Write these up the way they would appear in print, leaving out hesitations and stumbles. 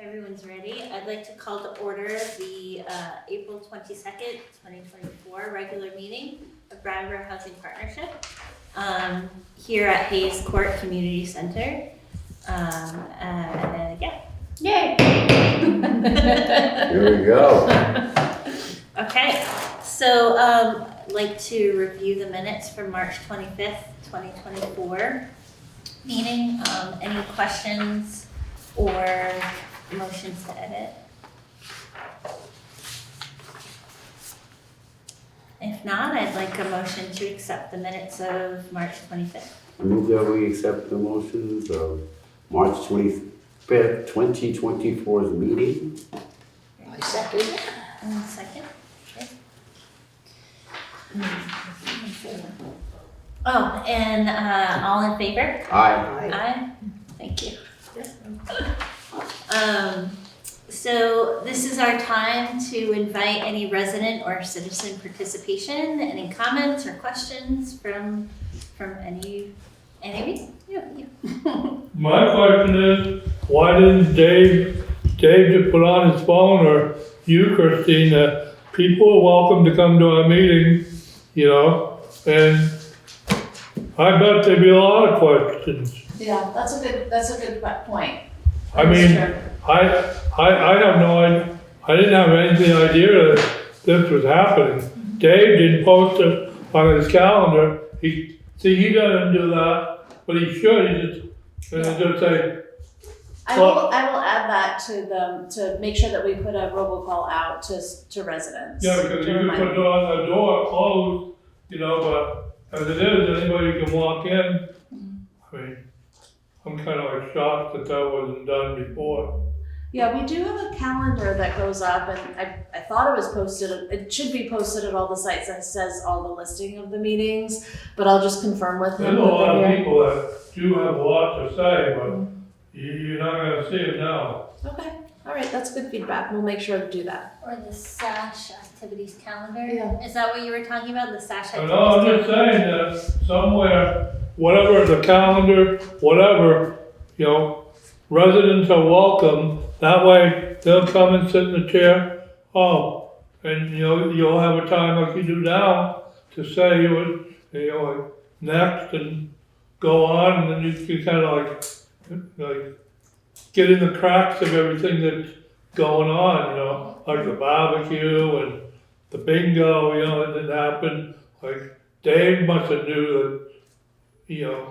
Everyone's ready. I'd like to call to order the April 22nd, 2024 regular meeting of Brattleboro Housing Partnership here at Hayes Court Community Center. Yeah. Yay! Here we go. Okay, so I'd like to review the minutes from March 25th, 2024 meeting. Any questions or motions to edit? If not, I'd like a motion to accept the minutes of March 25th. I move that we accept the motions of March 25th, 2024's meeting. I second. And second. Okay. Oh, and all in favor? Aye. Aye. Thank you. So this is our time to invite any resident or citizen participation. Any comments or questions from any of you? My question is, why didn't Dave just put on his phone, or you, Christine, people are welcome to come to our meeting, and I bet there'd be a lot of questions. Yeah, that's a good point. I mean, I have no idea, I didn't have any idea that this was happening. Dave didn't post it on his calendar. He doesn't do that, but he should. He just say, I will add that to them to make sure that we put a robocall out to residents. yeah, because you can put it on the door closed, but as it is, anybody can walk in. I mean, I'm kind of like shocked that wasn't done before. Yeah, we do have a calendar that goes up, and I thought it was posted. It should be posted at all the sites that says all the listing of the meetings, but I'll just confirm with There's him. a lot of people that do have a lot to say, but you're not going to see it now. Okay, all right, that's good feedback. We'll make sure to do that. Or the SASH activities calendar? Yeah. Is that what you were talking about, the SASH activities No, I'm just saying that somewhere, whatever, the calendar, whatever, residents are welcome. That way, they'll come and sit in the chair. And you'll have a time like you do now to say like next and go on, and then you can kind of like get in the cracks of everything that's going on. Like the barbecue and the bingo. It didn't happen. Like Dave must have knew that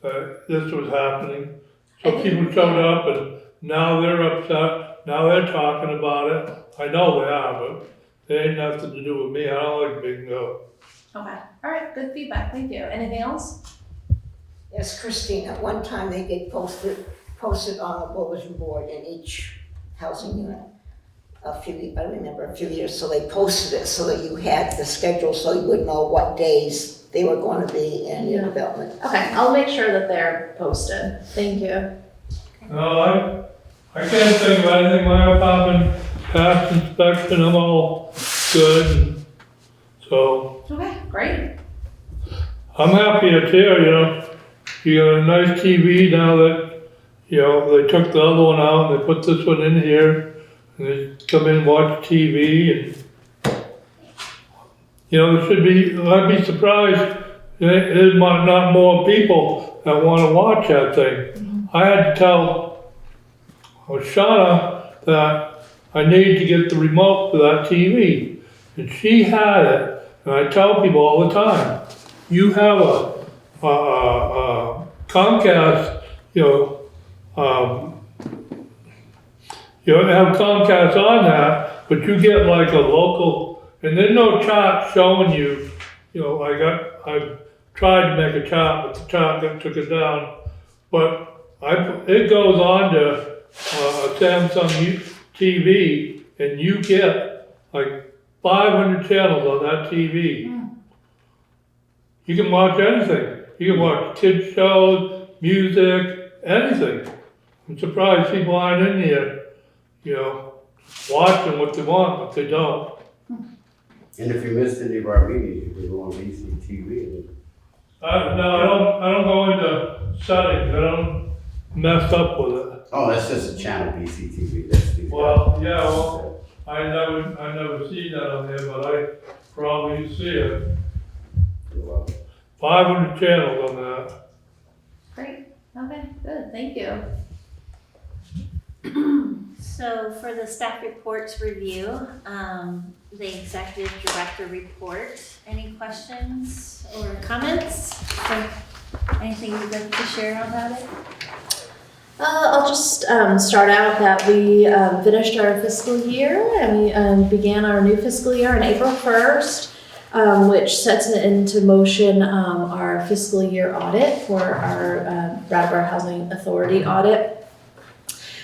that this was happening. So people showed up, and now they're upset. Now they're talking about it. I know they are, but they ain't nothing to do with me. I don't like bingo. Okay, all right, good feedback. Thank you. Anything else? Yes, Christine, at one time they get posted on the bulletin board in each housing unit. I remember a few years, so they posted it so that you had the schedule so you would know what days they were going to be in your development. Okay, I'll make sure that they're posted. Thank you. No, I can't think of anything. My apartment passed inspection. I'm all good. And so Okay, great. I'm happy it's here. You got a nice TV now that they took the other one out and they put this one in here. And they come in and watch TV, and there should be. I'd be surprised there's not more people that want to watch that thing. I had to tell Shauna that I need to get the remote for that TV, and she had it. And I tell people all the time, you have a Comcast, you don't have Comcast on that, but you get like a local, and there's no chart showing you, I've tried to make a chart, but the chart took it down. But it goes on to a Samsung TV, and you get like 500 channels on that TV. You can watch anything. You can watch kids shows, music, anything. I'm surprised people aren't in here, watching what they want, but they don't. And if you missed any of our meetings, you can go on VCTV. No, I don't go into settings. I don't mess up with it. Oh, that's just a channel, BCTV, that's the. Well, yeah, well, I never seen that on there, but I probably see it. 500 channels on that. Great, okay, good, thank you. So for the staff reports review, the executive director report, any questions or comments? Or anything you'd like to share about it? I'll just start out that we finished our fiscal year and we began our new fiscal year on April 1st, which sets into motion our fiscal year audit for our Brattleboro Housing Authority audit,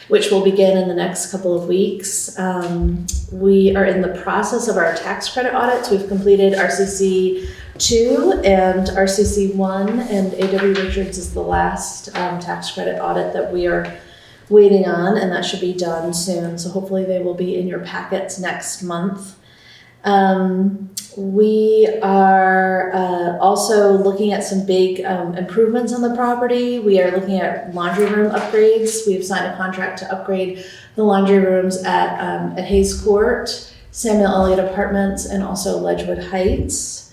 which will begin in the next couple of weeks. We are in the process of our tax credit audits. We've completed RCC 2 and RCC 1, and A.W. Richards is the last tax credit audit that we are waiting on, and that should be done soon. So hopefully they will be in your packets next month. We are also looking at some big improvements on the property. We are looking at laundry room upgrades. We've signed a contract to upgrade the laundry rooms at Hayes Court, Samuel Elliott Apartments, and also Ledgewood Heights.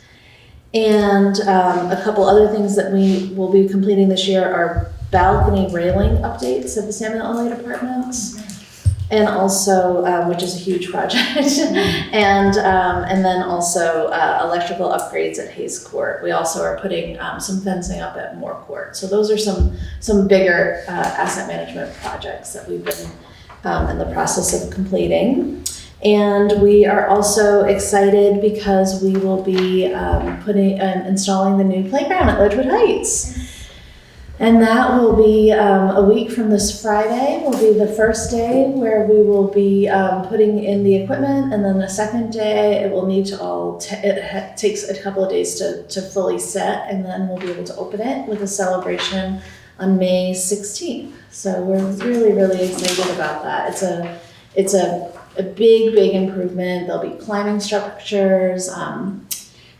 And a couple other things that we will be completing this year are balcony railing updates at the Samuel Elliott Apartments. And also, which is a huge project, and then also electrical upgrades at Hayes Court. We also are putting some fencing up at Moore Court. So those are some bigger asset management projects that we've been in the process of completing. And we are also excited because we will be installing the new playground at Ledgewood Heights. And that will be a week from this Friday will be the first day where we will be putting in the equipment, and then the second day it will need to it takes a couple of days to fully set, and then we'll be able to open it with a celebration on May 16th. So we're really, really excited about that. It's a big improvement. There'll be climbing structures,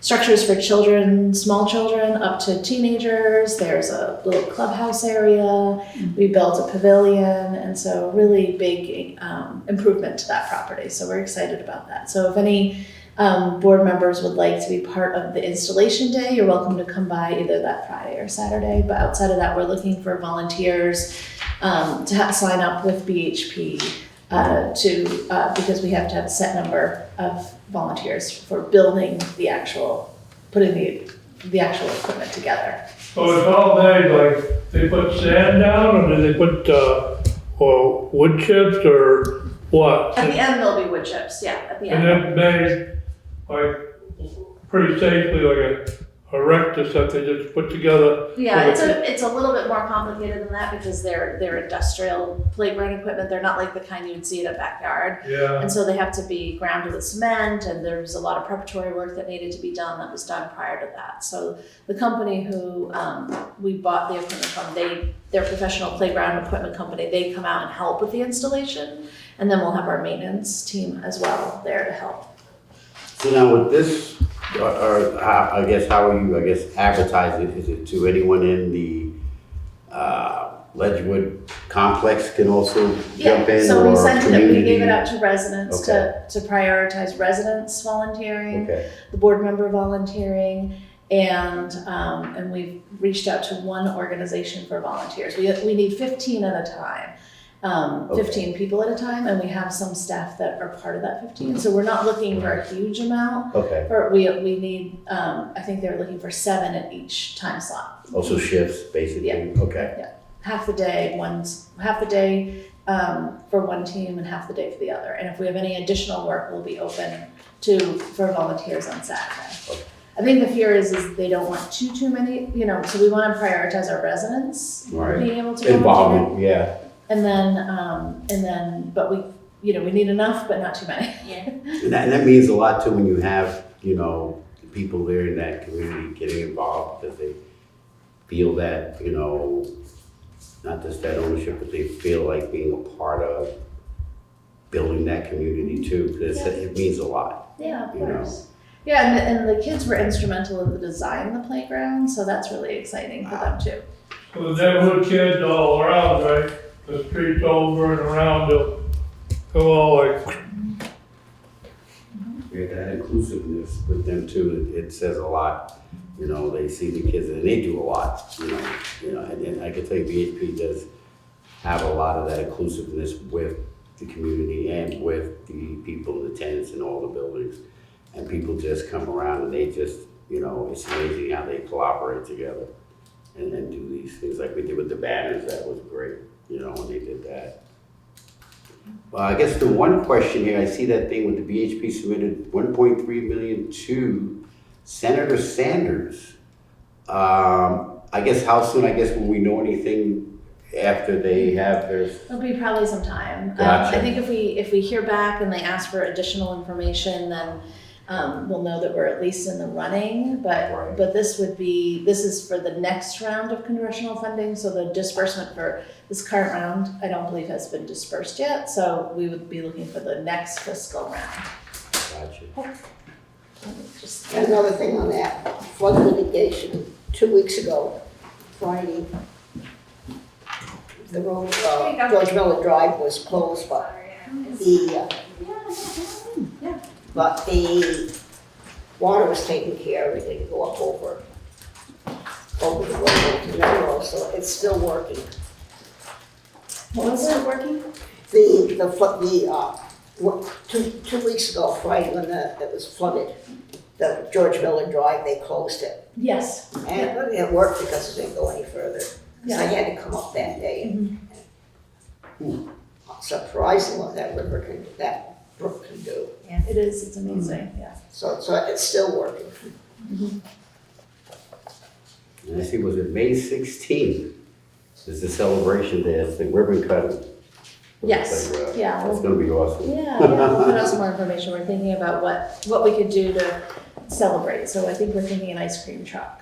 structures for children, small children up to teenagers. There's a little clubhouse area. We built a pavilion, and so really big improvement to that property. So we're excited about that. So if any board members would like to be part of the installation day, you're welcome to come by either that Friday or Saturday. But outside of that, we're looking for volunteers to sign up with BHP because we have to have a set number of volunteers for building putting the actual equipment together. So it's all made, like, they put sand down, or do they put, or wood chips, or what? At the end, there'll be wood chips, yeah, at the And end. then made, like, pretty safely, like a rectus that they just put together. Yeah, it's a little bit more complicated than that because they're industrial playground equipment. They're not like the kind you'd see in a backyard. Yeah. And so they have to be grounded with cement, and there was a lot of preparatory work that needed to be done that was done prior to that. So the company who we bought the equipment from, they're a professional playground equipment company. They come out and help with the installation, and then we'll have our maintenance team as well there to help. So now with this, or how are you advertising? Is it to anyone in the Ledgewood complex can also jump in, so we or sent it, community? we gave it out to residents Okay. to prioritize residents volunteering, Okay, the board member volunteering, and we've reached out to one organization for volunteers. We need 15 at a time. 15 people at a time, and we have some staff that are part of that 15. So we're not looking for a huge amount. okay. Or we need, I think they're looking for 7 at each time slot. Also shifts, basically? Yeah. Okay. Half the day for one team and half the day for the other. And if we have any additional work, we'll be open for volunteers on Saturday. Okay. I think the fear is they don't want too many, so we want to prioritize our residents Right. being able to volunteer. Involvement, yeah. And then, but we need enough, but not too many. Yeah. And that means a lot too when you have, the people there in that community getting involved because they feel that, not just that ownership, but they feel like being a part of building that community too, because it means a lot. Yeah, of You know. course. Yeah, and the kids were instrumental in the design of the playground, so that's really exciting for them too. So the neighborhood kids all around, right? the streets over and around, they'll go all like, Yeah, that inclusiveness with them too, it says a lot. You know, they see the kids and they do a lot, and I can tell you BHP does have a lot of that inclusiveness with the community and with the people, the tenants in all the buildings. And people just come around and they just, it's amazing how they collaborate together and do these things like we did with the banners. That was great, when they did that. Well, I guess the one question here, I see that thing with the BHP submitted 1.3 million to Senator Sanders. I guess how soon, will we know anything after they have their? It'll be probably some time. Gotcha. I think if we hear back and they ask for additional information, then we'll know that we're at least in the running. But this is for the next round of congressional funding. So the disbursement for this current round, I don't believe has been dispersed yet. So we would be looking for the next fiscal round. Gotcha. And another thing on that, flood litigation, 2 weeks ago, Friday, the road, George Miller Drive was closed, but the water was taken care of, it didn't go up over the road to Melrose, so it's still working. What was it working? Two weeks ago, Friday, when it was flooded, the George Miller Drive, they closed it. Yes. And it worked because it didn't go any further. So Yeah. I had to come up that day. Surprising what that brook can do. It is. It's amazing. Yeah. So it's still working. And I see, was it May 16th? Is the celebration day, it's the ribbon cutting. Yes. Yeah. That's gonna be awesome. Yeah, we'll put out some more information. We're thinking about what we could do to celebrate. So I think we're thinking an ice cream truck.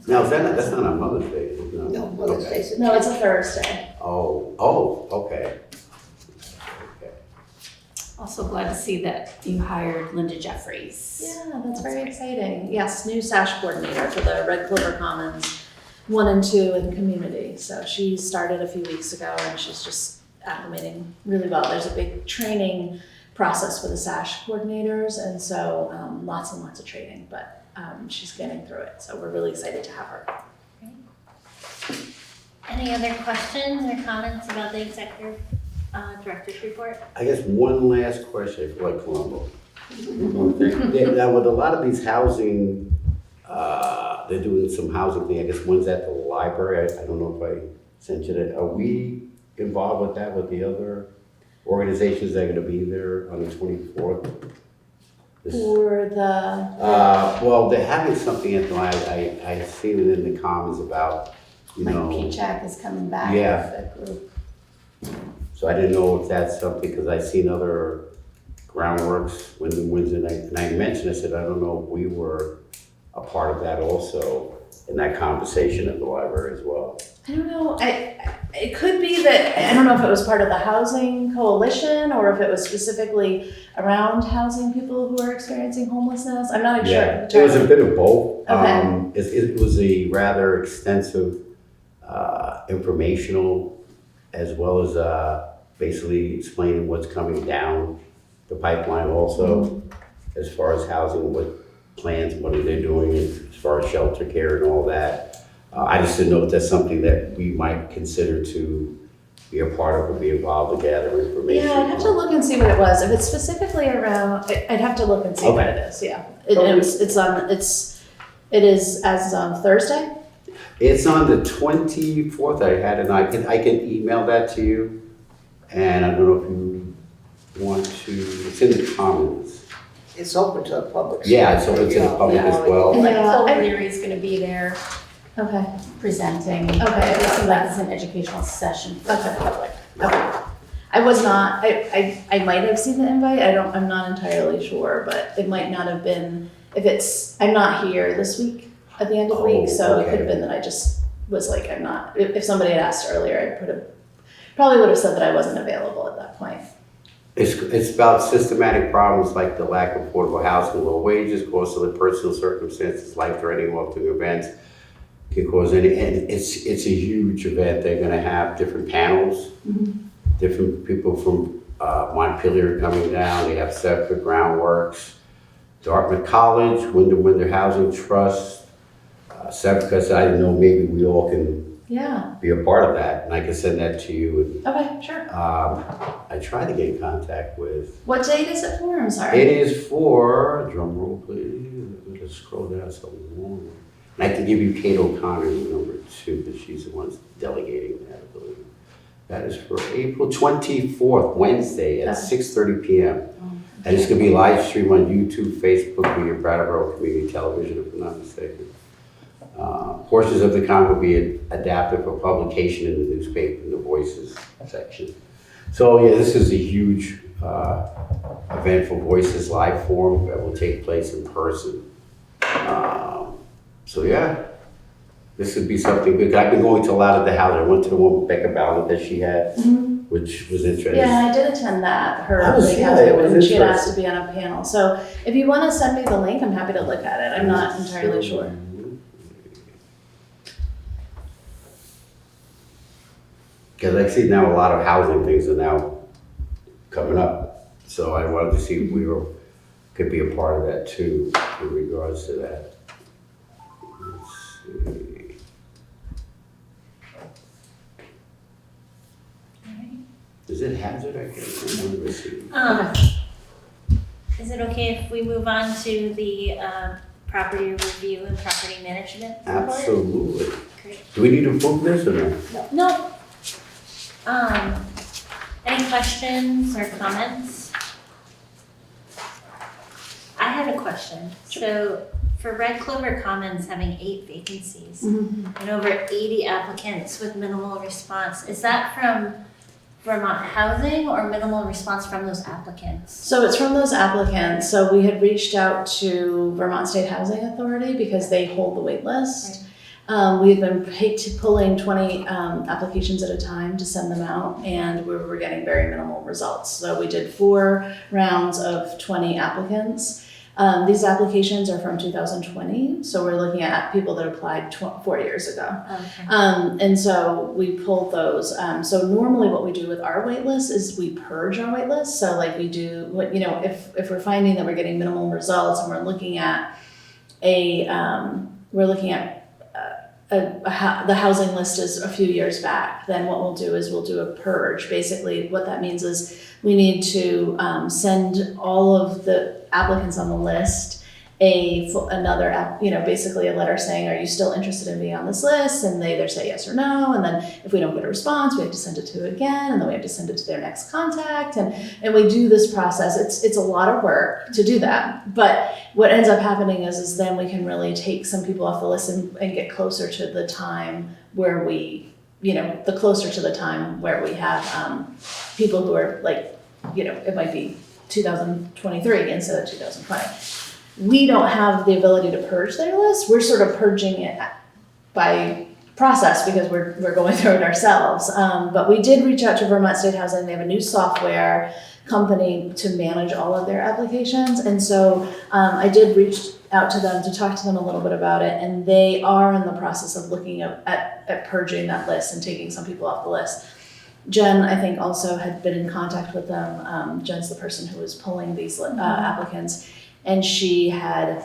Now, that's not on Mother's Day, is it? No, Mother's Day's the No, it's a 10th. Thursday. Okay. Also glad to see that you hired Linda Jeffries. Yeah, that's very exciting. Yes, new SASH coordinator for the Red Clover Commons 1 and 2 in the community. So she started a few weeks ago and she's just acclimating really well. There's a big training process for the SASH coordinators, and so lots and lots of training, but she's getting through it. So we're really excited to have her. Any other questions or comments about the executive director's report? I guess one last question, I feel like Columbo. One thing. Now, with a lot of these housing, they're doing some housing thing, I guess one's at the library, I don't know if I sent you that. Are we involved with that, with the other organizations that are gonna be there on the 24th? For the Well, they're having something at the library, I seen it in the comments about, Mike P-Check is coming back Yeah. with a group. So I didn't know if that's something, because I seen other groundworks, Wednesday night, and I mentioned, I said, I don't know if we were a part of that also, in that conversation at the library as well. I don't know. It could be that, I don't know if it was part of the housing coalition or if it was specifically around housing people who are experiencing homelessness. I'm not sure. Yeah, it was a bit of both. Okay. It was a rather extensive, informational, as well as basically explaining what's coming down the pipeline also, as far as housing, what plans, what are they doing as far as shelter care and all that. I just didn't know if that's something that we might consider to be a part of or be involved to gather information. Yeah, I'd have to look and see what it was. If it's specifically around, I'd have to look and see what Okay. it is. Yeah, it is as Thursday. It's on the 24th, I had, and I can email that to you. And I don't know if you want to, it's in the comments. It's open to the public. Yeah, it's open to the public as well. Like Yeah, Clover I- is gonna be there Okay. presenting. Okay. So that's an educational session for the public. Okay. I was not. I might have seen the invite. I'm not entirely sure, but it might not have been. I'm not here this week at the end of the week, so it could have been that I just was like, I'm not. If somebody had asked earlier, I probably would have said that I wasn't available at that point. It's about systematic problems like the lack of affordable housing, low wages, cost of the personal circumstances, life-threatening, walking events, can cause any, and it's a huge event. They're gonna have different panels, different people from Montpelier coming down. They have separate groundworks, Dartmouth College, Winter Housing Trust, because I didn't know maybe we all can Yeah, be a part of that, and I can send that to you. okay, sure. And, I tried to get in contact with. What date is it for? I'm sorry. It is for, drum roll please, I'm gonna scroll down so long. And I can give you Kate O'Connor's number too, because she's the one delegating that, I believe. That is for April 24th, Wednesday at 6:30 p.m. And it's gonna be live stream on YouTube, Facebook, via Brattleboro Community Television, if I'm not mistaken. Portions of the con will be adapted for publication in the newspaper, in the Voices section. So yeah, this is a huge event for Voices live forum that will take place in person. So yeah, this would be something good. I've been going to a lot of the houses. I went to the one with Becca Ballard that she had, which was interesting. Yeah, I did attend that, her Oh, big yeah, housing it was one, and she had asked interesting. to be on a panel. So if you want to send me the link, I'm happy to look at it. I'm not entirely sure. Because I see now a lot of housing things are now coming up. So I wanted to see if we could be a part of that too, in regards to that. Let's see. Is it hazard? I can't remember. Is it okay if we move on to the property review and property management report? Absolutely. Great. Do we need to approve this or no? No. Any questions or comments? I had a question. So for Red Clover Commons having 8 vacancies and over 80 applicants with minimal response, is that from Vermont Housing or minimal response from those applicants? So it's from those applicants. So we had reached out to Vermont State Housing Authority because they hold the wait list. We had been pulling 20 applications at a time to send them out, and we were getting very minimal results. So we did 4 rounds of 20 applicants. These applications are from 2020, so we're looking at people that applied 4 years ago. Okay. And so we pulled those. So normally what we do with our wait list is we purge our wait list. So like we do, if we're finding that we're getting minimal results and we're looking at the housing list is a few years back, then what we'll do is we'll do a purge. Basically, what that means is we need to send all of the applicants on the list basically a letter saying, are you still interested in being on this list? And they either say yes or no. And then if we don't get a response, we have to send it to again, and then we have to send it to their next contact. And we do this process. It's a lot of work to do that. But what ends up happening is then we can really take some people off the list and get closer to the time where we have people who are it might be 2023 instead of 2020. We don't have the ability to purge their list. We're sort of purging it by process because we're going through it ourselves. But we did reach out to Vermont State Housing. They have a new software company to manage all of their applications. And so I did reach out to them to talk to them a little bit about it. And they are in the process of looking at purging that list and taking some people off the list. Jen, I think, also had been in contact with them. Jen's the person who was pulling these applicants. And she had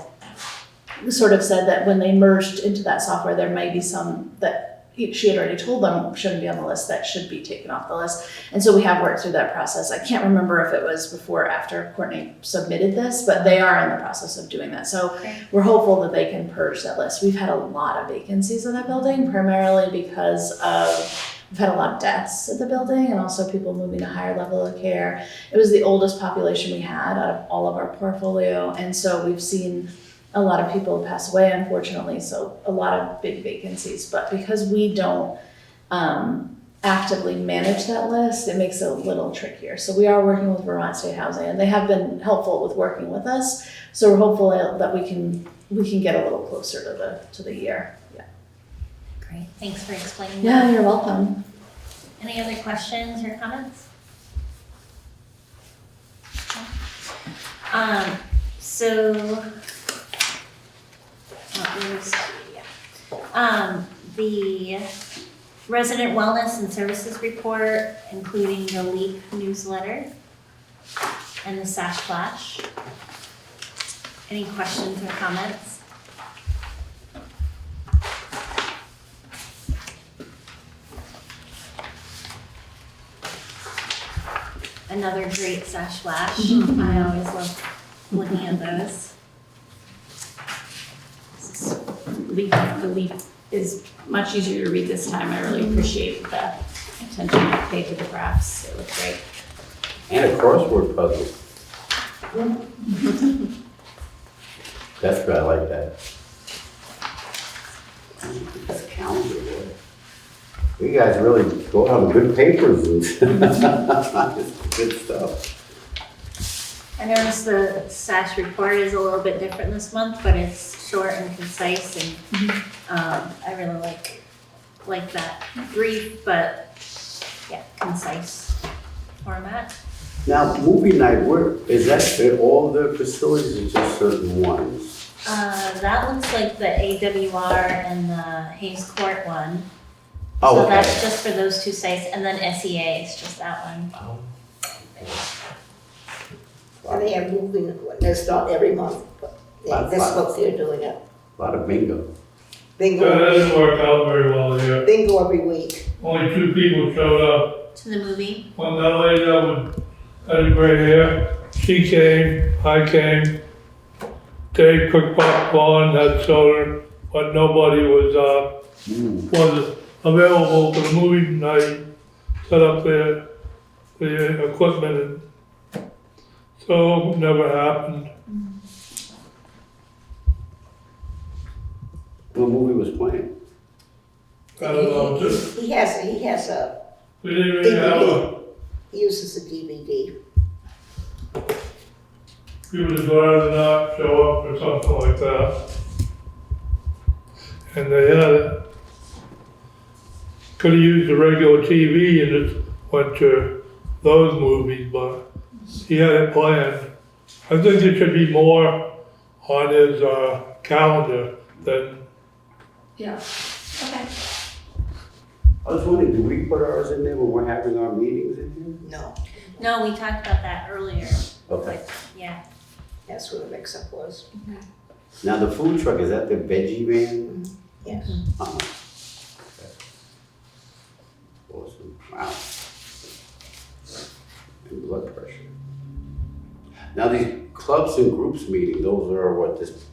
sort of said that when they merged into that software, there may be some that she had already told them shouldn't be on the list that should be taken off the list. And so we have worked through that process. I can't remember if it was before or after Courtney submitted this, but they are in the process of doing that. So we're hopeful that they can purge that list. We've had a lot of vacancies in that building, primarily because we've had a lot of deaths at the building and also people moving to higher level of care. It was the oldest population we had out of all of our portfolio. And so we've seen a lot of people pass away, unfortunately. So a lot of big vacancies. But because we don't actively manage that list, it makes it a little trickier. So we are working with Vermont State Housing, and they have been helpful with working with us. So we're hopeful that we can get a little closer to the year. Yeah. Great, thanks for explaining Yeah, that. you're welcome. Any other questions or comments? The resident wellness and services report, including the LEAP newsletter and the SASH flash. Any questions or comments? Another great SASH flash. I always love looking at those. The leap is much easier to read this time. I really appreciate the attention you paid to the graphs. It looked great. And a crossword puzzle. That's good, I like that. That's calendar, boy. You guys really go on good papers and good stuff. I noticed the SASH report is a little bit different this month, but it's short and concise, and I really like that brief, but yeah, concise format. Now, movie night, where, is that at all the facilities or just certain ones? That looks like the AWR and the Hayes Court one. Oh, So okay. that's just for those two sites, and then SEA is just that one. And they have moving, it's not every month, but that's what they're doing it. A lot of bingo. That Bingo, doesn't work out very well here. bingo every week. Only 2 people showed up. To the movie. One, that lady that had gray hair, she came, I came. Dave cooked popcorn, had soda, but nobody was available for the movie night, set up the equipment, and so never happened. What movie was playing? I don't know, just, He has a, we didn't really have a, he uses a DVD. we would have rather not show up or something like that. And they had it. Could have used the regular TV and just went to those movies, but he had it planned. I think there should be more on his calendar than, Yeah. Okay. I was wondering, do we put ours in there when we're having our meetings in here? No, No, we talked about that earlier. Okay. Yeah. that's what the mix-up was. Now, the food truck, is that the veggie van? Yes. Uh-huh. Okay. Awesome, wow. And blood pressure. Now, these clubs and groups meeting, those are what, this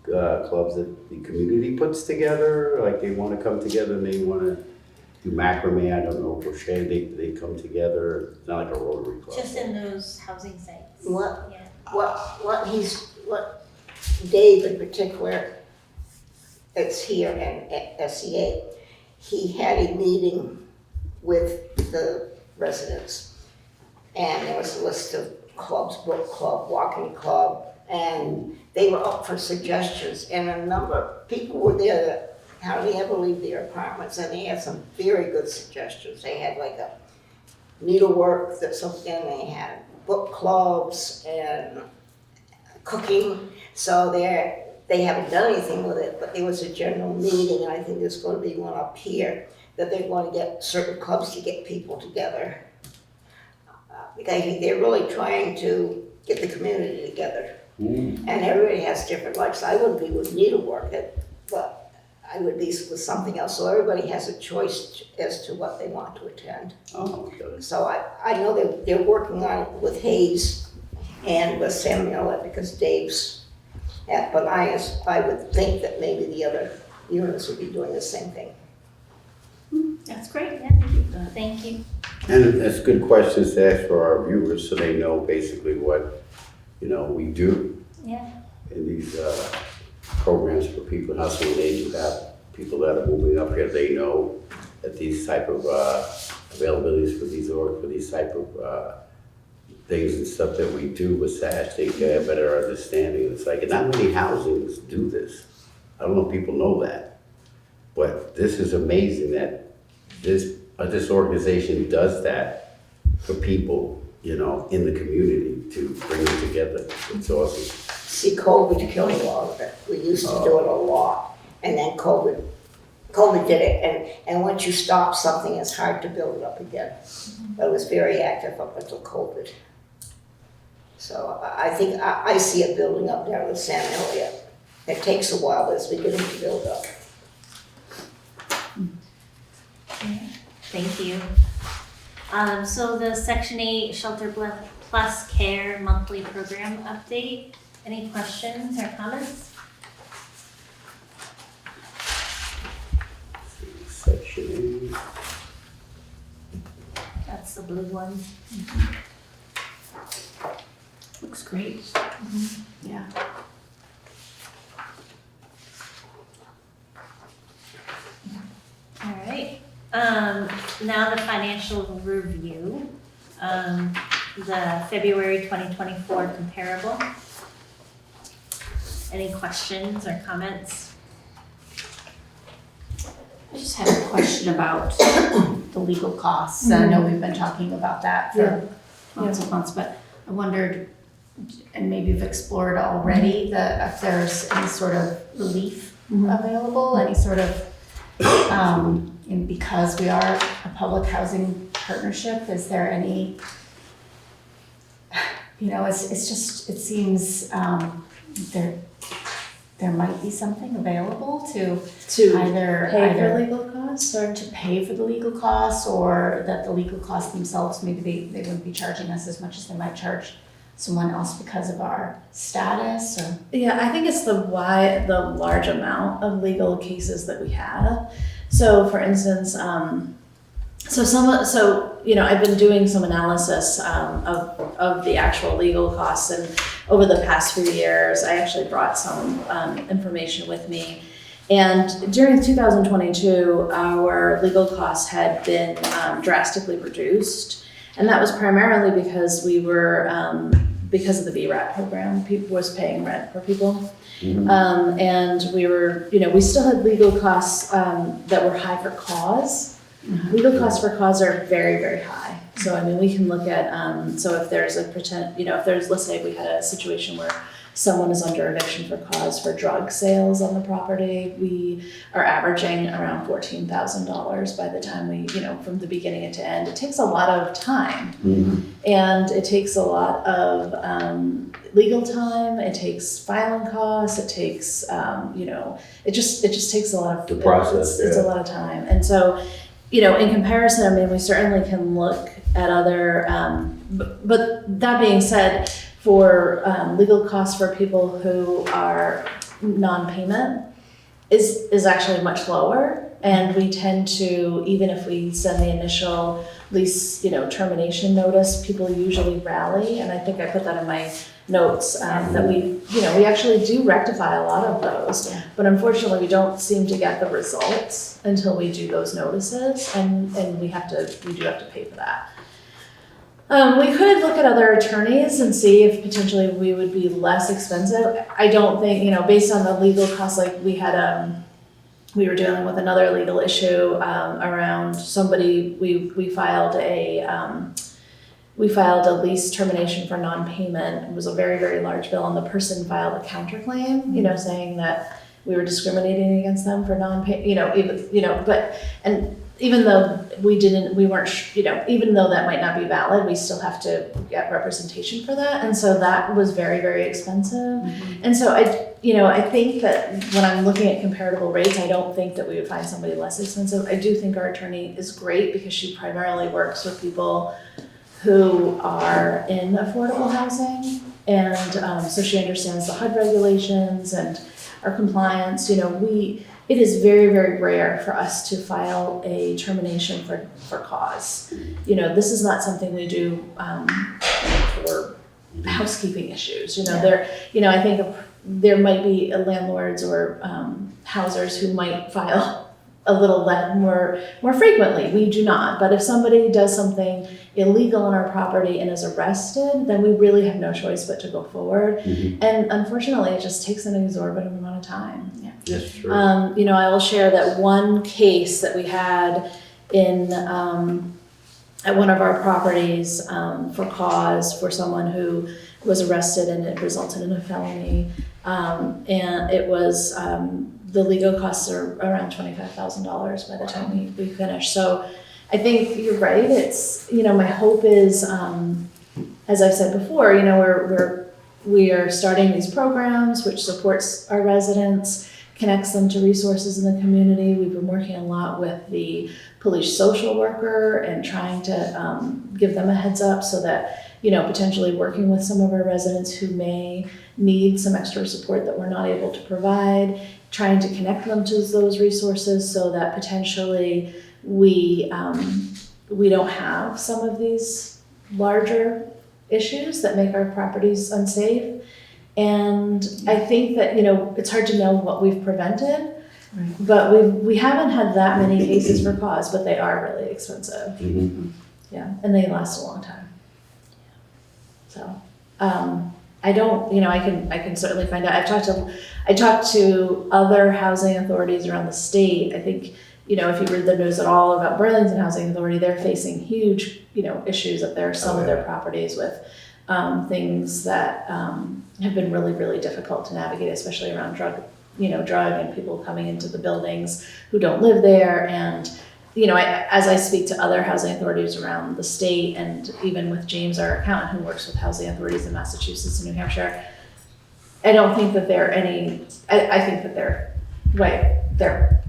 clubs that the community puts together? Like they want to come together and they want to do macrame, I don't know, crochet, they come together. It's not like a Rotary Club. Just in those housing sites. What, Yeah. what Dave in particular, that's here and at SEA, he had a meeting with the residents. And there was a list of clubs, book club, walking club, and they were up for suggestions. And a number of people were there that hardly ever leave their apartments, and they had some very good suggestions. They had like a needlework, that's something, they had book clubs and cooking. So they haven't done anything with it, but there was a general meeting, and I think there's going to be one up here, that they want to get certain clubs to get people together. They're really trying to get the community together. And everybody has different likes. I wouldn't be with needlework, but I would be with something else. So everybody has a choice as to what they want to attend. Oh, okay. So I know they're working on it with Hayes and with Samuel, because Dave's at, but I would think that maybe the other units would be doing the same thing. That's great. Yeah. Thank you. And that's good questions to ask for our viewers so they know basically what, we do Yeah. in these programs for people, housing and aging, that people that are moving up here, they know that these type of availabilities for these type of things and stuff that we do with SASH, they get a better understanding. It's like, not many housings do this. I don't know if people know that, but this is amazing that this organization does that for people, in the community to bring them together. It's awesome. See, COVID killed a lot of it. We used to do it a lot, and then COVID COVID did it, and once you stop something, it's hard to build it up again. But it was very active up until COVID. So I think, I see it building up there in the Sam area. It takes a while, but it's beginning to build up. Thank you. So the Section 8 Shelter Plus Care monthly program update. Any questions or comments? Section That's the blue one. Looks great. Yeah. All right. Now the financial review. The February 2024 comparable. Any questions or comments? I just had a question about the legal costs. I know we've been talking about that for months and months, but I wondered, and maybe you've explored already, if there's any sort of relief available, any sort of, and because we are a public housing partnership, is there any, it's just, it seems there might be something available to either pay for legal costs or to pay for the legal costs, or that the legal costs themselves, maybe they wouldn't be charging us as much as they might charge someone else because of our status, or yeah, I think it's the large amount of legal cases that we have. So for instance, I've been doing some analysis of the actual legal costs, and over the past few years, I actually brought some information with me. And during 2022, our legal costs had been drastically reduced, and that was primarily because we were because of the VRAT program. People was paying rent for people. And we were, we still had legal costs that were high for cause. Legal costs for cause are very, very high. So, we can look at, so if there's let's say we had a situation where someone is under eviction for cause for drug sales on the property, we are averaging around $14,000 by the time we, from the beginning to end. It takes a lot of time. And it takes a lot of legal time, it takes filing costs, it takes, it just takes a lot of, the process, it's a lot of time. And so, in comparison, we certainly can look at other, but that being said, for legal costs for people who are non-payment is actually much lower. And we tend to, even if we send the initial lease, termination notice, people usually rally. And I think I put that in my notes, that we actually do rectify a lot of those, but unfortunately we don't seem to get the results until we do those notices, and we do have to pay for that. We could look at other attorneys and see if potentially we would be less expensive. I don't think, based on the legal costs, like we had, we were dealing with another legal issue around somebody, we filed a lease termination for non-payment. It was a very, very large bill, and the person filed a counterclaim, saying that we were discriminating against them for non-pay, even though even though that might not be valid, we still have to get representation for that. And so that was very, very expensive. And so I think that when I'm looking at comparable rates, I don't think that we would find somebody less expensive. I do think our attorney is great because she primarily works with people who are in affordable housing, and so she understands the HUD regulations and our compliance. It is very, very rare for us to file a termination for cause. This is not something we do for housekeeping issues. I think there might be landlords or housers who might file a little more frequently. We do not. But if somebody does something illegal on our property and is arrested, then we really have no choice but to go forward. And unfortunately, it just takes an exorbitant amount of time. That's true. I will share that one case that we had in at one of our properties for cause for someone who was arrested, and it resulted in a felony. And it was the legal costs are around $25,000 by the time we finish. So I think you're right. It's, my hope is, as I've said before, we are starting these programs which supports our residents, connects them to resources in the community. We've been working a lot with the police social worker and trying to give them a heads up so that, potentially working with some of our residents who may need some extra support that we're not able to provide, trying to connect them to those resources so that potentially we don't have some of these larger issues that make our properties unsafe. And I think that, it's hard to know what we've prevented, but we haven't had that many cases for cause, but they are really expensive. Mm-hmm. Yeah, and they last a long time. So, I don't, I can certainly find out. I talked to other housing authorities around the state. I think, if you read the news at all about Burlington Housing Authority, they're facing huge, issues at some of their properties with things that have been really, really difficult to navigate, especially around drug and people coming into the buildings who don't live there. And, as I speak to other housing authorities around the state, and even with James, our accountant who works with housing authorities in Massachusetts and New Hampshire, I don't think that I think that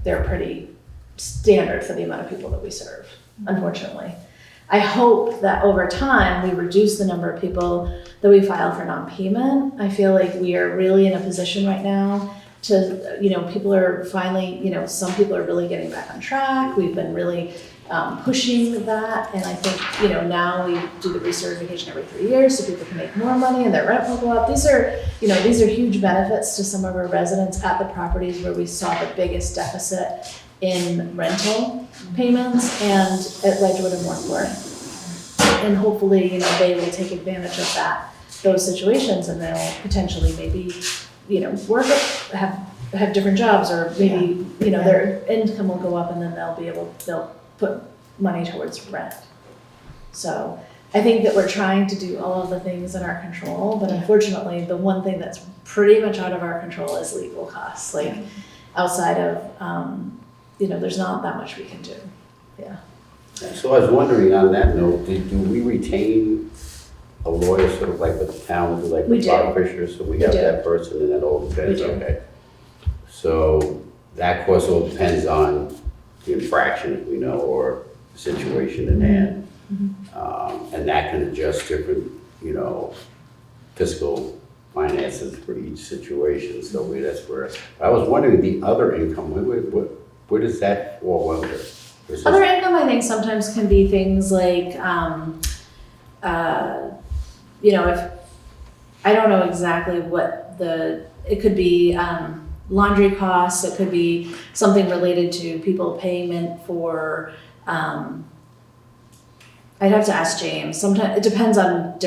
they're pretty standard for the amount of people that we serve, unfortunately. I hope that over time we reduce the number of people that we file for non-payment. I feel like we are really in a position right now to, people are finally, some people are really getting back on track. We've been really pushing that, and I think, now we do the recertification every 3 years so people can make more money and their rent will go up. These are huge benefits to some of our residents at the properties where we saw the biggest deficit in rental payments, and at Ledgewood and Warkworth. And hopefully, they will take advantage of those situations, and they'll potentially maybe, work, have different jobs, or maybe, their income will go up, and then they'll put money towards rent. So I think that we're trying to do all of the things in our control, but unfortunately, the one thing that's pretty much out of our control is legal costs. Like, outside of, there's not that much we can do. Yeah. So I was wondering, on that note, do we retain a lawyer, sort of like what the town would do, like with Bob Fisher? So we have that person and that all depends, okay. So that course all depends on the infraction, or the situation in hand. Mm-hmm. And that can adjust different, fiscal finances for each situation. So that's where, I was wondering, the other income, where does that fall under? Other income, I think, sometimes can be things like, if, I don't know exactly what it could be laundry costs, it could be something related to people payment for, I'd have to ask James. Sometimes, it depends on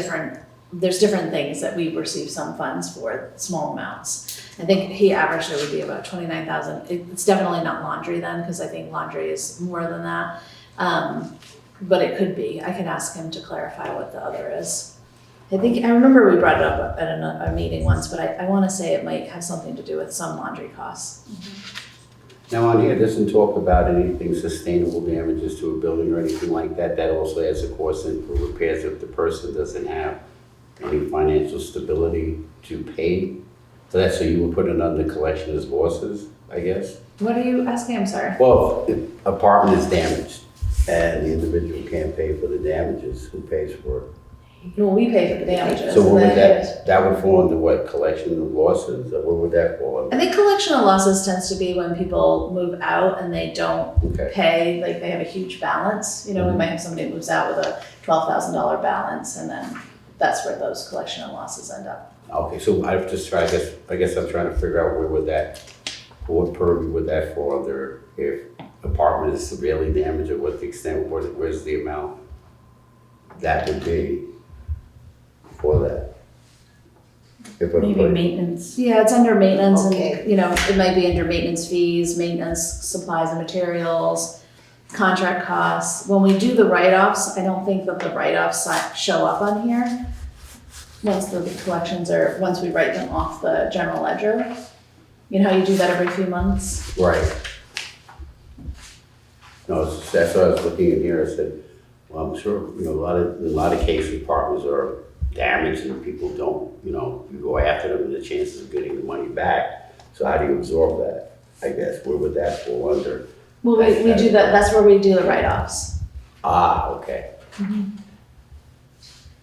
there's different things that we receive some funds for, small amounts. I think he averaged it would be about $29,000. It's definitely not laundry then, because I think laundry is more than that. But it could be. I can ask him to clarify what the other is. I remember we brought it up at a meeting once, but I want to say it might have something to do with some laundry costs. Mm-hmm. Now on here, it doesn't talk about anything sustainable damages to a building or anything like that. That also has a cost in for repairs if the person doesn't have any financial stability to pay. So you would put it under collection as losses, I guess? What are you asking? I'm sorry. Well, if apartment is damaged and the individual can't pay for the damages, who pays for it? Well, we pay for the damages. So what would that would fall under what, collection of losses, or what would that fall under? I think collection of losses tends to be when people move out and they don't pay, like they have a huge balance. We might have somebody who moves out with a $12,000 balance, and then that's where those collection of losses end up. Okay, so I've just tried, I guess I'm trying to figure out what purview would that fall under if apartment is severely damaged, or what the extent, where's the amount that would be for that? Maybe maintenance. Yeah, it's under maintenance, Okay. and it might be under maintenance fees, maintenance supplies and materials, contract costs. When we do the write-offs, I don't think that the write-offs show up on here. Once we write them off the general ledger. You know how you do that every few months? Right. No, that's what I was looking in here, I said, well, I'm sure, in a lot of cases, apartments are damaged and people don't, you go after them and the chances of getting the money back. So how do you absorb that? I guess, where would that fall under? Well, we do that, that's where we do the write-offs. Ah, okay,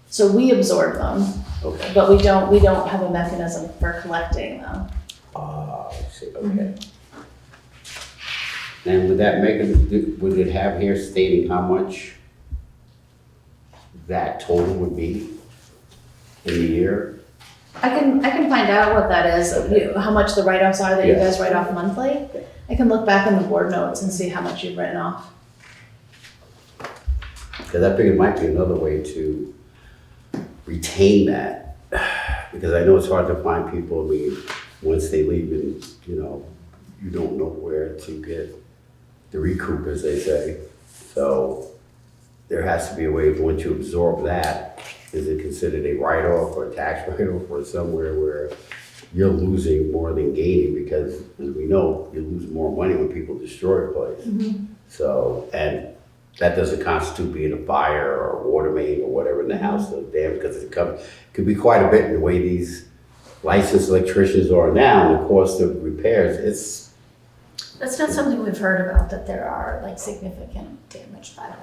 So we absorb them, okay. but we don't have a mechanism for collecting them. Ah, I see, okay. And would that would it have here stating how much that total would be in a year? I can find out what that is, how much the write-offs are that you Yeah. guys write off monthly. I can look back in the board notes and see how much you've written off. Because I think it might be another way to retain that. Because I know it's hard to find people, I mean, once they leave and, you don't know where to get the recoup, as they say. So there has to be a way, once you absorb that, is it considered a write-off or a tax write-off or somewhere where you're losing more than gaining? Because as we know, you lose more money when people destroy a place. So, and that doesn't constitute being a fire or a water main or whatever in the house of damage, because it could be quite a bit in the way these licensed electricians are now, and the cost of repairs, That's not something we've heard about, that there are like significant damage by the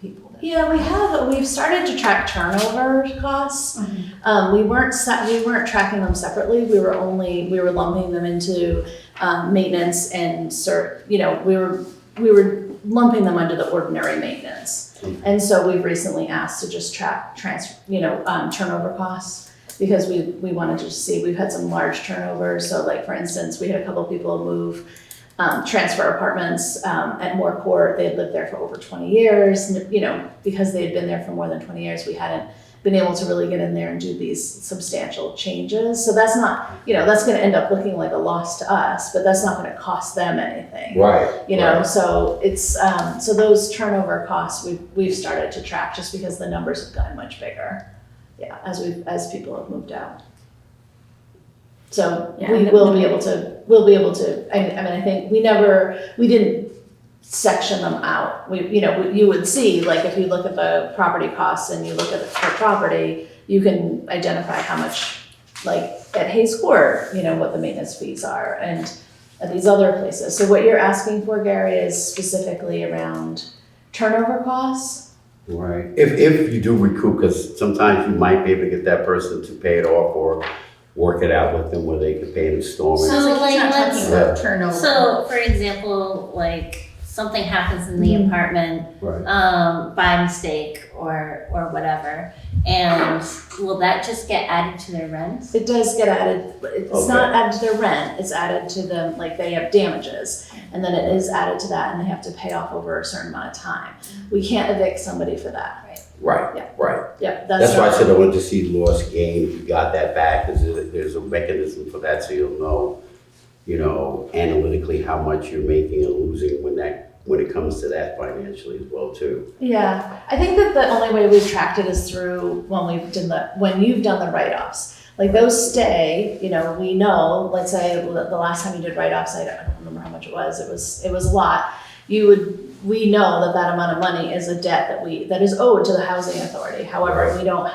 people. Yeah, we've started to track turnover costs. We weren't tracking them separately. We were lumping them into maintenance and we were lumping them under the ordinary maintenance. And so we've recently asked to just track turnover costs, because we wanted to see, we've had some large turnover. So like, for instance, we had a couple people move, transfer apartments at Moore Court. They had lived there for over 20 years. Because they had been there for more than 20 years, we hadn't been able to really get in there and do these substantial changes. So that's not, that's gonna end up looking like a loss to us, but that's not gonna cost them anything. right. So it's, so those turnover costs, we've started to track, just because the numbers have gotten much bigger. Yeah, as people have moved out. So Yeah, we'll be able to, I think we didn't section them out. You would see, like, if you look at the property costs and you look at the property, you can identify how much, like at Hayes Court, what the maintenance fees are, and at these other places. So what you're asking for, Gary, is specifically around turnover costs? Right. If you do recoup, because sometimes you might be able to get that person to pay it off or work it out with them where they can pay an installment. So, Sounds like he's like, not let's- talking about turnover. So, for example, like something happens in the apartment Right. by mistake or whatever, and will that just get added to their rent? It does get added, it's Okay. not added to their rent, it's added to them, like they have damages, and then it is added to that, and they have to pay off over a certain amount of time. We can't evict somebody for that. Right. Yeah. Right. Yep, That's why I not- said I wanted to see lost gain, if you got that back, because there's a mechanism for that, so you'll know, analytically how much you're making and losing when it comes to that financially as well too. Yeah, I think that the only way we've tracked it is through when you've done the write-offs. Like those stay, we know, let's say the last time you did write-offs, I don't remember how much it was a lot. We know that amount of money is a debt that is owed to the housing authority. However, Right. we don't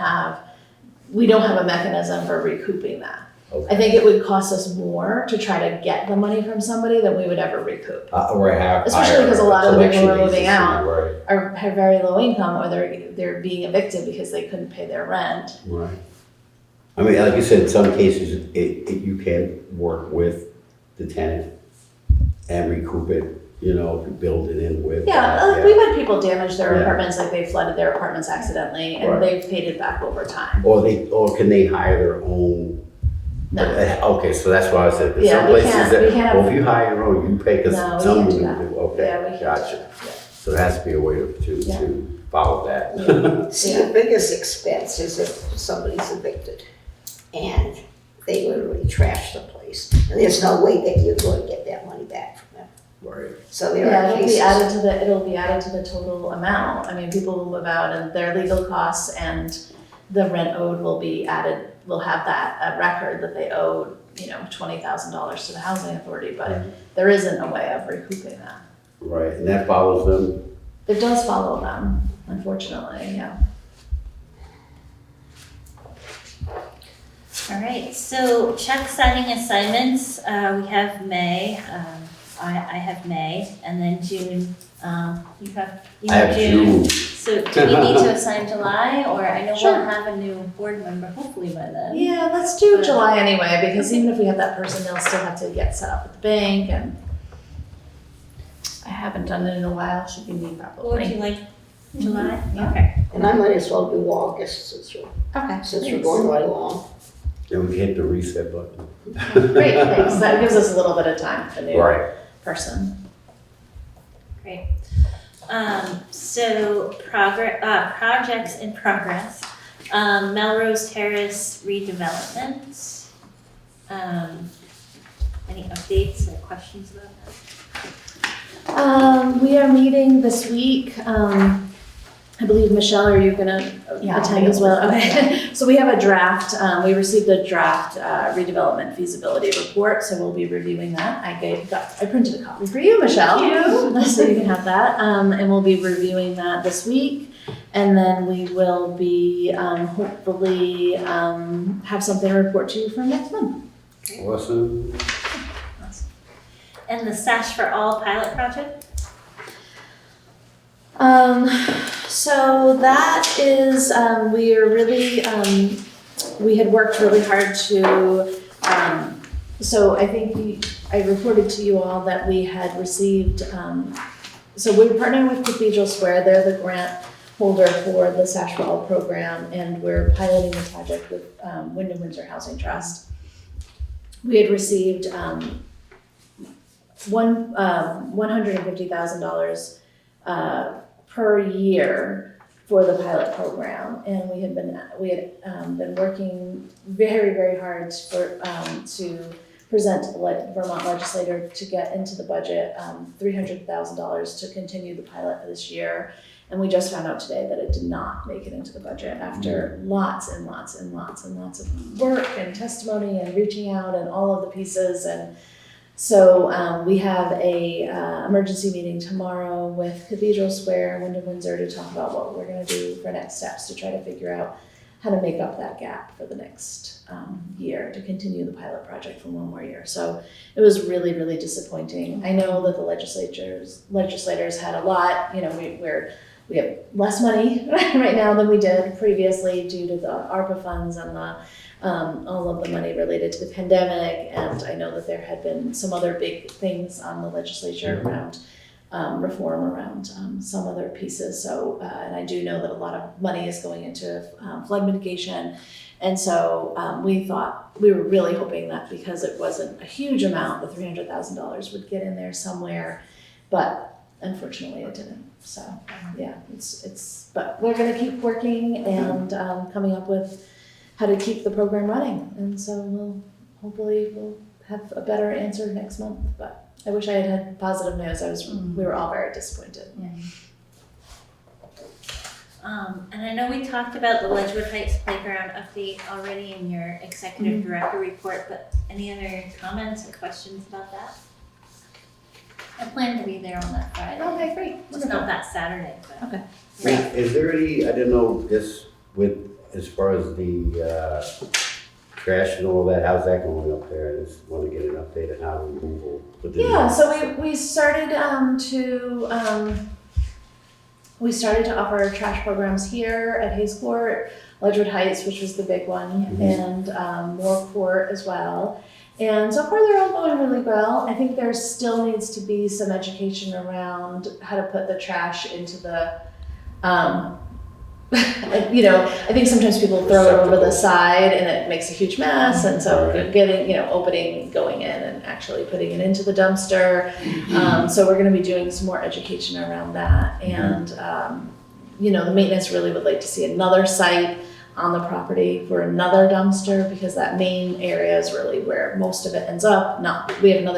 have a mechanism for recouping that. Okay. I think it would cost us more to try to get the money from somebody than we would ever recoup. Or have Especially because a lot of the people who are collection moving agency, out Right. Have very low income, or they're being evicted because they couldn't pay their rent. Right. I mean, like you said, in some cases, you can work with the tenant and recoup it, if you build it in with. Yeah, we've had people damage their Yeah. apartments, like they flooded their apartments accidentally, and Right. they've paid it back over time. Or can they hire their own? No. Okay, so that's why I said, there's Yeah, some we places can't- that, we can't have- well, if you hire your own, you pay, because No, we some can't of do them that. do, okay, Yeah, we can't. gotcha. Yeah. So there has to be a way Yeah. to follow that. See, the biggest expense is if somebody's evicted and they literally trash the place. And there's no way that you're going to get that money back from them. Right. So there Yeah, are it'll be cases. added to the total amount. I mean, people will move out and their legal costs and the rent owed will be added, we'll have that, a record that they owed, $20,000 to the housing authority, but there isn't a way of recouping that. Right, and that follows them. It does follow them, unfortunately, yeah. All right, so check signing assignments, we have May, I have May, and then June, you have I have June. So do we need to assign July, or I know Sure. we'll have a new board member hopefully by then. Yeah, let's do July anyway, because even if we have that person, they'll still have to get set up at the bank and. I haven't done it in a while, should be me Or would you probably. like July? Yeah. Okay. And I might as well do August Okay. since we're going right along. Then we hit the reset button. Great, thanks. That gives us a little bit of time for the new Right. person. Great. So projects in progress. Melrose Terrace redevelopment. Any updates or questions about that? We are meeting this week. I believe, Michelle, are you gonna Yeah, I'll attend be as well? able to. Okay. So we have a draft, we received a draft redevelopment feasibility report, so we'll be reviewing that. I printed a copy for you, Michelle. So you can have that, and we'll be reviewing that this week. And then we will be, hopefully, have something to report to you from next month. Awesome. And the SASH for All pilot project? So that is, we are really, we had worked really hard to, so I think I reported to you all that we had received, so we're partnering with Cathedral Square, they're the grant holder for the SASH for All program, and we're piloting the project with Wyndham Windsor Housing Trust. We had received $150,000 per year for the pilot program, and we had been working very, very hard to present to the Vermont legislator to get into the budget $300,000 to continue the pilot this year. And we just found out today that it did not make it into the budget after lots and lots and lots and lots of work and testimony and reaching out and all of the pieces. And so we have a emergency meeting tomorrow with Cathedral Square and Wyndham Windsor to talk about what we're going to do for next steps to try to figure out how to make up that gap for the next year to continue the pilot project for one more year. So it was really, really disappointing. I know that the legislators had a lot, we have less money right now than we did previously due to the ARPA funds and the all of the money related to the pandemic. And I know that there had been some other big things on the legislature around reform around some other pieces. So, and I do know that a lot of money is going into flood mitigation. And so we were really hoping that because it wasn't a huge amount, the $300,000 would get in there somewhere, but unfortunately it didn't. So yeah, but we're gonna keep working and coming up with how to keep the program running. And so we'll have a better answer next month, but I wish I had positive news. We were all very disappointed. Yeah. And I know we talked about the Ledgewood Heights playground update already in your executive director report, but any other comments or questions about that? I plan to be there on that Friday. Okay, great. It's not that Saturday, but. Okay. Now, is there any, I didn't know, just as far as the trash and all that, how's that going up there? I just want to get an update on how removal. Yeah, so we started to offer trash programs here at Hayes Court, Ledgewood Heights, which was the big one, and Moore Court as well. And so far they're all going really well. I think there still needs to be some education around how to put the trash into the, I think sometimes people throw it over the side and it makes a huge mess. And so getting, opening, going in and actually putting it into the dumpster. So we're gonna be doing some more education around that. And, the maintenance really would like to see another site on the property for another dumpster, because that main area is really where most of it ends up. We have one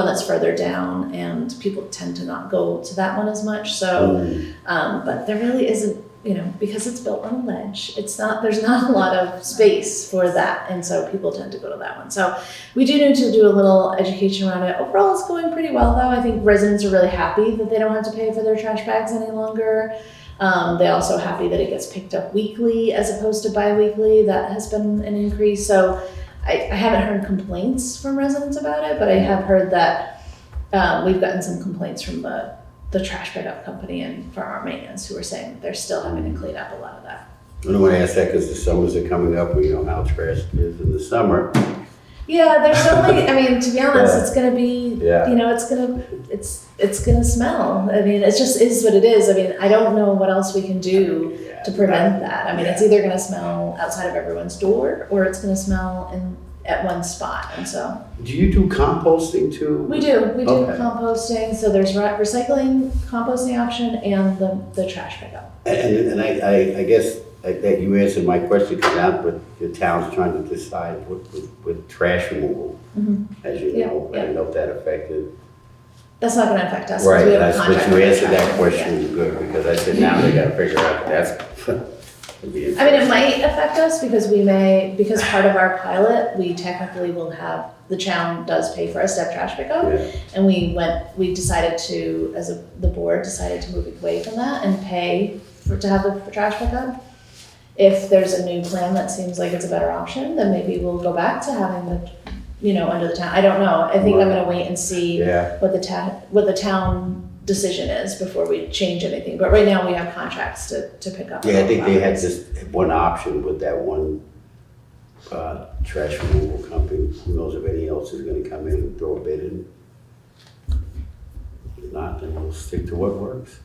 that's further down, and people tend to not go to that one as much. So, but there really isn't because it's built on a ledge, there's not a lot of space for that, and so people tend to go to that one. So we do need to do a little education around it. Overall, it's going pretty well, though. I think residents are really happy that they don't have to pay for their trash bags any longer. They're also happy that it gets picked up weekly as opposed to bi-weekly. That has been an increase. So I haven't heard complaints from residents about it, but I have heard that we've gotten some complaints from the trash pickup company and for our maintenance who are saying that they're still having to clean up a lot of that. I don't want to ask that because the summers are coming up, we know how trash is in the summer. Yeah, there's only, to be honest, Yeah. it's gonna be, Yeah. it's gonna smell. It just is what it is. I don't know what else we can do to prevent that. It's either gonna smell outside of everyone's door or it's gonna smell at one spot, and so. Do you do composting too? We do Okay. composting, so there's recycling, composting option, and the trash pickup. And I guess that you answered my question, because now the town's trying to decide with trash removal, as you know. I don't know if that affected. That's not gonna affect us. 'Cause Right, we have a that's what contract you with answered the that trash. question good, because I said now they gotta figure out that's. It might affect us because part of our pilot, we technically will have, the town does pay for a step trash pickup. Yeah. And we decided to, the board decided to move away from that and pay to have the trash pickup. If there's a new plan that seems like it's a better option, then maybe we'll go back to having under the town. I don't know. I think I'm gonna wait and see Yeah. what the town decision is before we change anything. But right now we have contracts to pick up. Yeah, I think they had properties. just one option with that one trash removal company. Who knows if any else is gonna come in and throw a bid in? If not, then we'll stick to what works.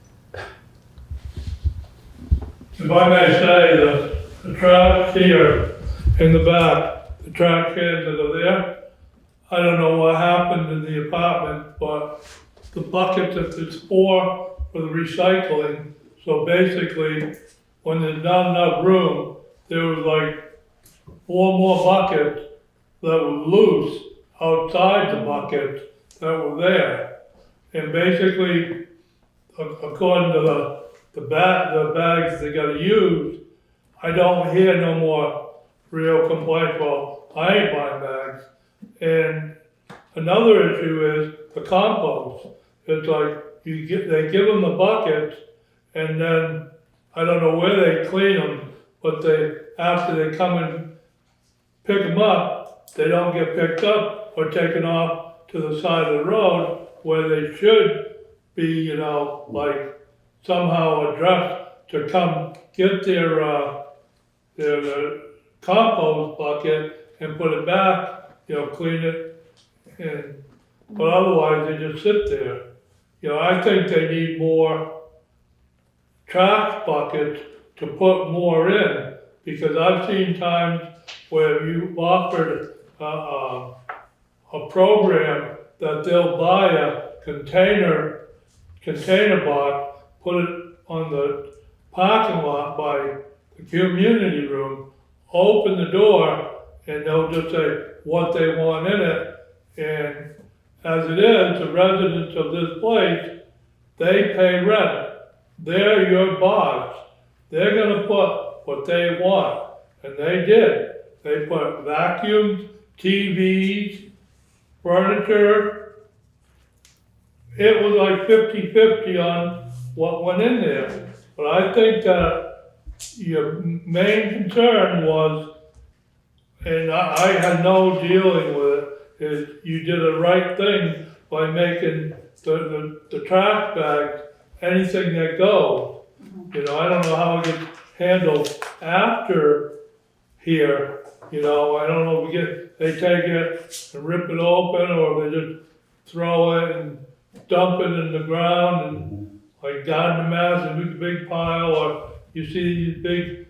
If I may say, the trash here in the back, the trash cans that are there, I don't know what happened in the apartment, but the bucket that it's for the recycling, so basically, when there's not enough room, there was like 4 more buckets that were loose outside the bucket that were there. And basically, according to the bags they gotta use, I don't hear no more real complaints. Well, I ain't buying bags. And another issue is the compost. It's like they give them the buckets, and then I don't know where they clean them, but after they come and pick them up, they don't get picked up or taken off to the side of the road where they should be, somehow addressed to come get their compost bucket and put it back, clean it, but otherwise they just sit there. I think they need more trash buckets to put more in, because I've seen times where you offered a program that they'll buy a container box, put it on the parking lot by the community room, open the door, and they'll just say what they want in it. And as it is, the residents of this place, they pay rent. They're your boss. They're gonna put what they want, and they did. They put vacuums, TVs, furniture. It was like 50-50 on what went in there. But I think that your main concern was, and I had no dealing with it, is you did the right thing by making the trash bags anything that goes. I don't know how it gets handled after here. I don't know if they take it and rip it open, or they just throw it and dump it in the ground, and like down in Mass, a big pile, or you see these big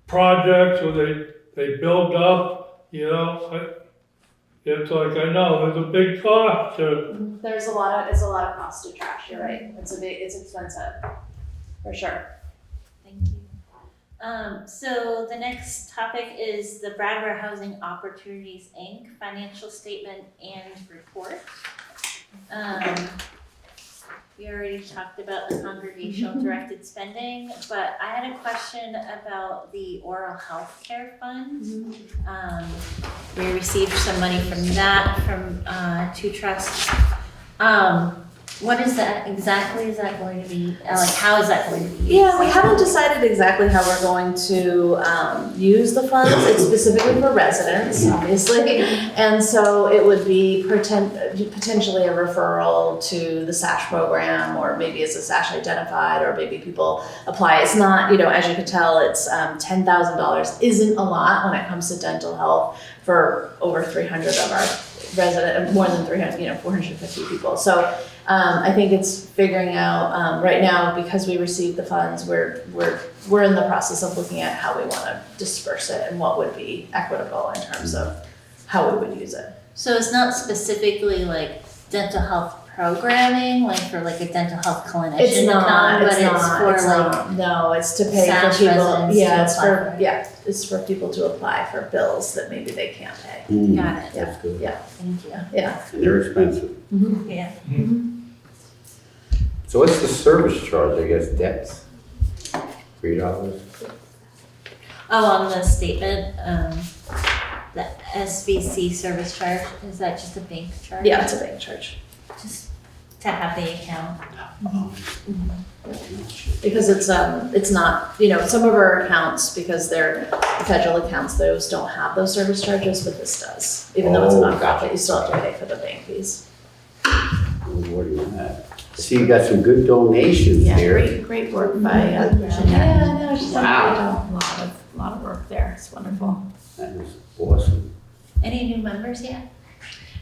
projects where they build up, it's like, I know, there's a big cost to. It's a lot of cost to trash, you're right. It's expensive, for sure. Thank you. So the next topic is the Brattleboro Housing Opportunities, Inc. financial statement and report. We already talked about the congregational directed spending, but I had a question about the oral health care fund. We received some money from that, from two trusts. What is that exactly? Is that going to be, like, how is that going to be used? Yeah, we haven't decided exactly how we're going to use the funds. It's specifically for residents, obviously. And so it would be potentially a referral to the SASH program, or maybe it's a SASH identified, or maybe people apply. It's not, as you can tell, it's $10,000 isn't a lot when it comes to dental health for over 300 of our residents, more than 300, 450 people. So I think it's figuring out, right now, because we received the funds, we're in the process of looking at how we want to disperse it and what would be equitable in terms of how we would use it. So it's not specifically like dental health programming, like for like a dental health clinician It's to not, come, but it's not, like no, it's to pay SASH for people, residents to apply for it. it's for people to apply for bills that maybe they can't pay. Got it. That's good. Yeah. Thank you. Yeah. And they're expensive. Yeah. So what's the service charge, I guess, debts? $3? Oh, on the statement, the SVC service charge, is that just a bank charge? Yeah, it's a bank charge. Just to have the account. Because it's not, some of our accounts, because they're the federal accounts, those don't have those service charges, but this does. Even though it's a Oh, nonprofit, gotcha. you still have to pay for the bank fees. What do you have? See, you got some good donations Yeah, here. great work by Jeanette. Yeah, I know, she's done a Wow. great job. A lot of work there. It's wonderful. That is awesome. Any new members yet?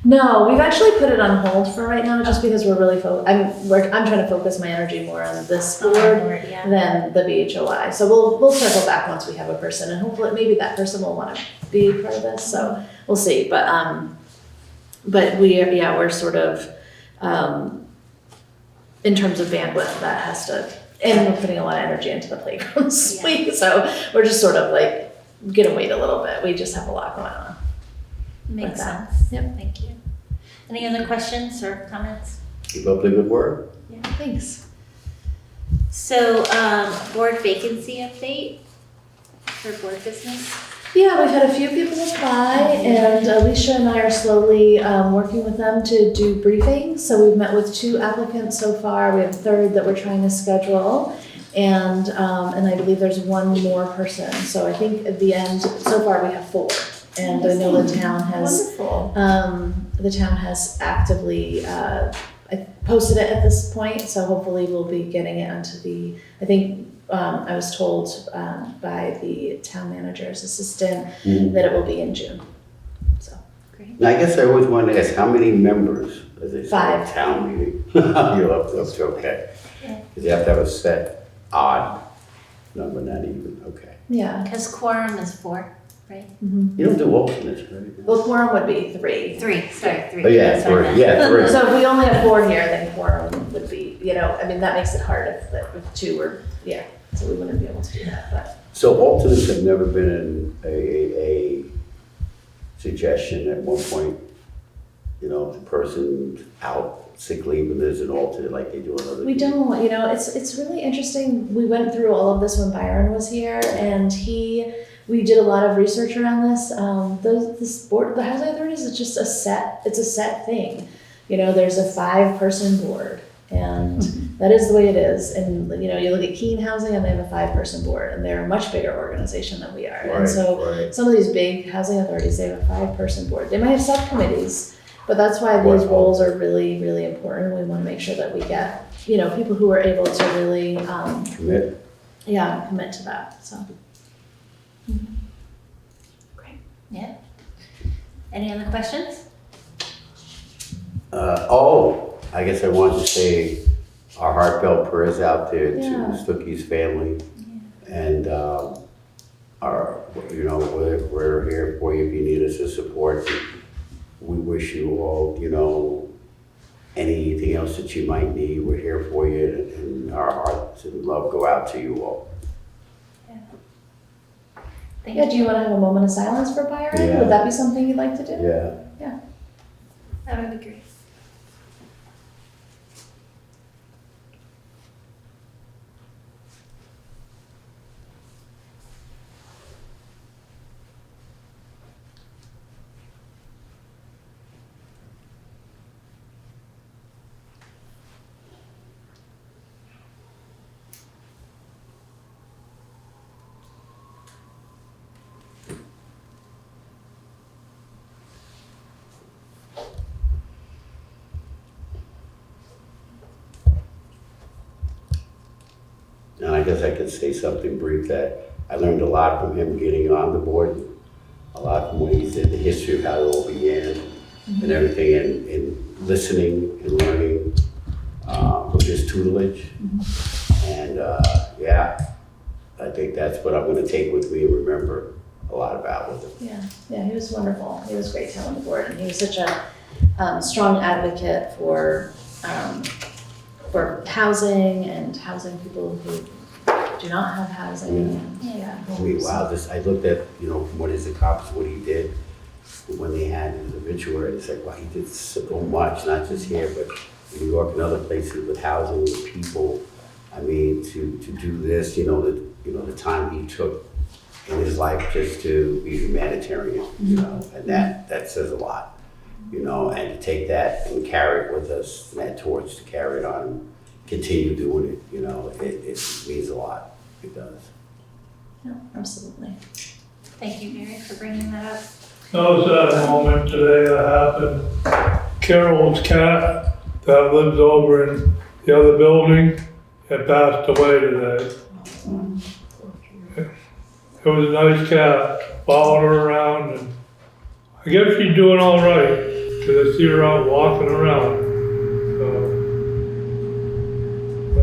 No, we've actually put it on hold for right now, just because we're really I'm trying to focus my energy more on this board Yeah. than the BHOI. So we'll circle back once we have a person, and hopefully maybe that person will want to be part of this. So we'll see. But we're sort of in terms of bandwidth, that has to, and we're putting a lot of energy into the playground suite. So we're just sort of like gonna wait a little bit. We just have a lot going on. Makes Like that. sense. Yep. Thank you. Any other questions or comments? Keep up the good work. Thanks. So, board vacancy update for board business? Yeah, we've had a few people apply, and Alicia and I are slowly working with them to do briefings. So we've met with 2 applicants so far. We have a third that we're trying to schedule, and I believe there's 1 more person. So I think at the end, so far we have 4. And I know the town has actively posted it at this point. So hopefully we'll be getting it onto the. I think I was told by the town manager's assistant that it will be in June. So Great. Now, I guess I always wanted to ask, how many members, as they say, 5. town meeting? You're up to, okay. Yeah. Because you have to have a set odd number, not even, okay. yeah. Because quorum is 4, right? You don't do alternates, right? Well, quorum would be 3. 3, sorry, 3. Oh, yeah, Sorry, 3, yeah, 3. So if we only have 4 here, then quorum would be, that makes it hard if 2 were, so we wouldn't be able to do that, but. So alternates have never been a suggestion at one point, if the person's out sick leave and there's an alternate like they do in other. We don't, it's really interesting. We went through all of this when Byron was here, and we did a lot of research around this. This board, the housing authorities, is just it's a set thing. There's a 5-person board, and that is the way it is. And you look at Keene Housing, and they have a 5-person board, and they're a much bigger organization than we are. And so some of these big housing authorities, they have a 5-person board. They might have subcommittees, but that's why these roles are really, really important. We want to make sure that we get people who are able to really Commit. commit to that. So. Great. Yeah. Any other questions? I guess I wanted to say our heartfelt prayers out there to Yeah. Stookey's family. And we're here for you if you need us to support. We wish you all, anything else that you might need, we're here for you, and our hearts and love go out to you all. Thank Yeah, do you want to have a moment of silence for Byron? Yeah. Would that be something you'd like to do? Yeah. That would be great. And I guess I could say something brief that I learned a lot from him getting on the board, a lot from what he said, the history of how it all began and everything, and listening and learning from his tutelage. And yeah, I think that's what I'm gonna take with me and remember a lot about with him. Yeah, he was wonderful. He was great to have on the board, and he was such a strong advocate for housing and housing people who do not have housing. Yeah. I mean, wow, I looked at, from what he's accomplished, what he did when they had his obituary, it's like, wow, he did so much, not just here, but in New York and other places with housing, with people. I mean, to do this, the time he took in his life just to be humanitarian, and that says a lot, and to take that and carry it with us, and that torch to carry it on, and continue doing it, it means a lot, it does. Yeah, absolutely. Thank you, Mary, for bringing that up. Another sad moment today that happened. Carol's cat that lives over in the other building had passed away today. It was a nice cat, followed her around, and I guess she's doing all right, because I see her out walking around. So,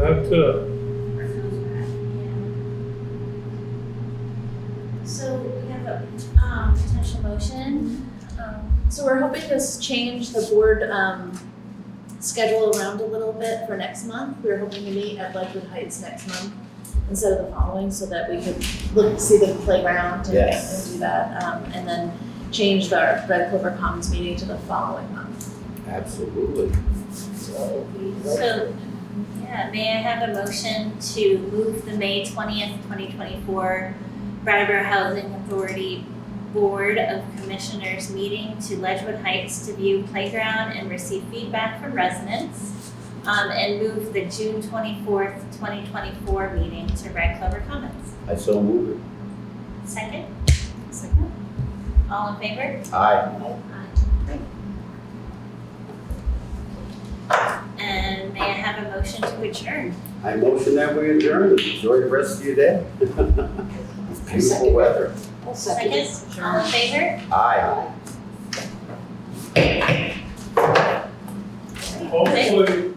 that's it. So we have a potential motion. So we're hoping to change the board schedule around a little bit for next month. We were hoping to meet at Ledgewood Heights next month instead of the following, so that we could see the playground and, Yes. and do that, and then change our Red Clover Commons meeting to the following month. Absolutely. So May I have a motion to move the May 20th, 2024 Brattleboro Housing Authority Board of Commissioners meeting to Ledgewood Heights to view playground and receive feedback from residents, and move the June 24th, 2024 meeting to Red Clover Commons. I so move it. Second? Second. All in favor? Aye. And may I have a motion to adjourn? I motion that we adjourn. Enjoy the rest of your day. Beautiful weather. I'll second it. Second? All in favor? Aye. Hopefully,